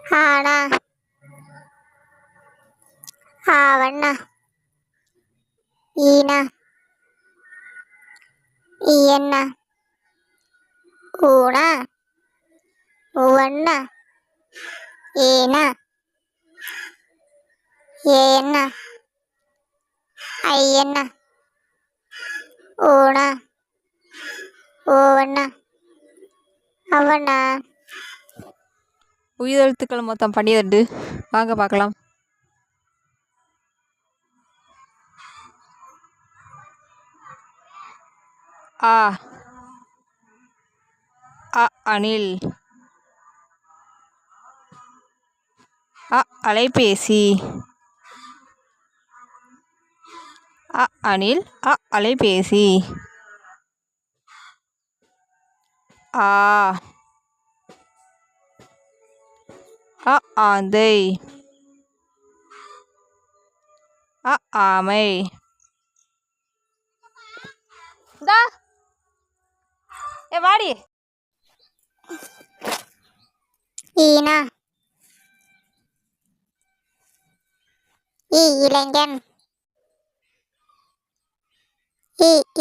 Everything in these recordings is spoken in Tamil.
ஆனா ஆவண்ணா ஈனா ஈயண்ணா ஊனா ஊவண்ணா ஏனா ஏயண்ணா ஐயண்ணா ஊனா ஓவண்ணா அவண்ணா. உயிரெழுத்துக்கள் மொத்தம் 12. வாங்க பார்க்கலாம். ஆ அணில். அலைபேசி. அணில் அலைபேசி. ஆந்தை. ஆமை. வாடி. ஈனா இளைஞன்.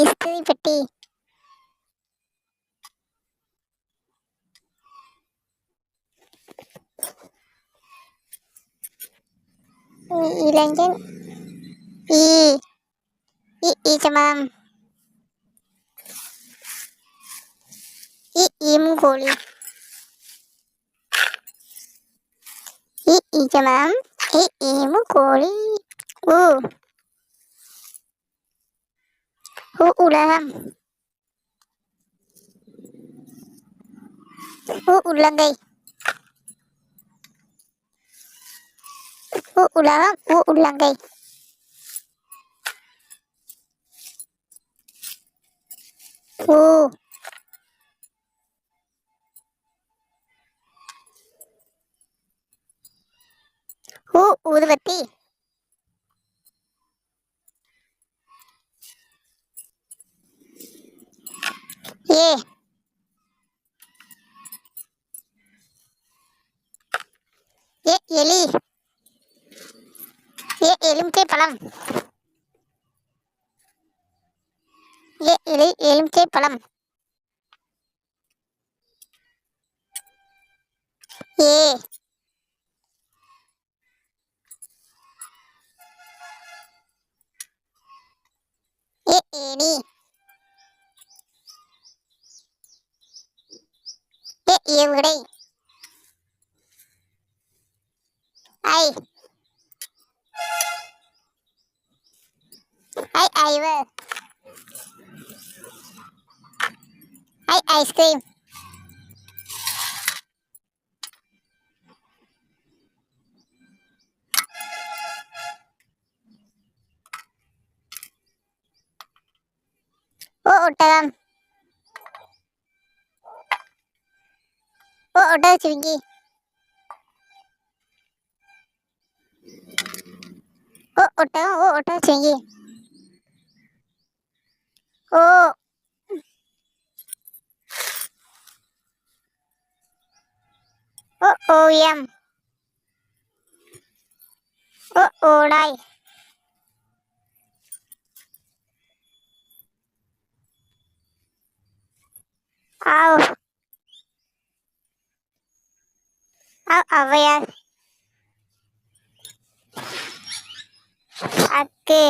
இஸ்திரி பெட்டி. இளைஞன். ஈச்சமரம். ஈமுகோழி. ஈச்சமரம். ஈமுகோழி. உலகம். உள்ளங்கை. உலகம். உள்ளங்கை. ஊதுபத்தி. எலி. எலுமிச்சை பழம். எலுமிச்சை பழம். ஏணி. ஏவுகணை. ஐவர். ஐஸ்கிரீம். ஒட்டகம். ஒட்டகச்சிவிங்கி. ஒட்டகம். ஒட்டகச்சிவிங்கி. ஓவியம். ஓடாய். ஔவையார். அக்கு.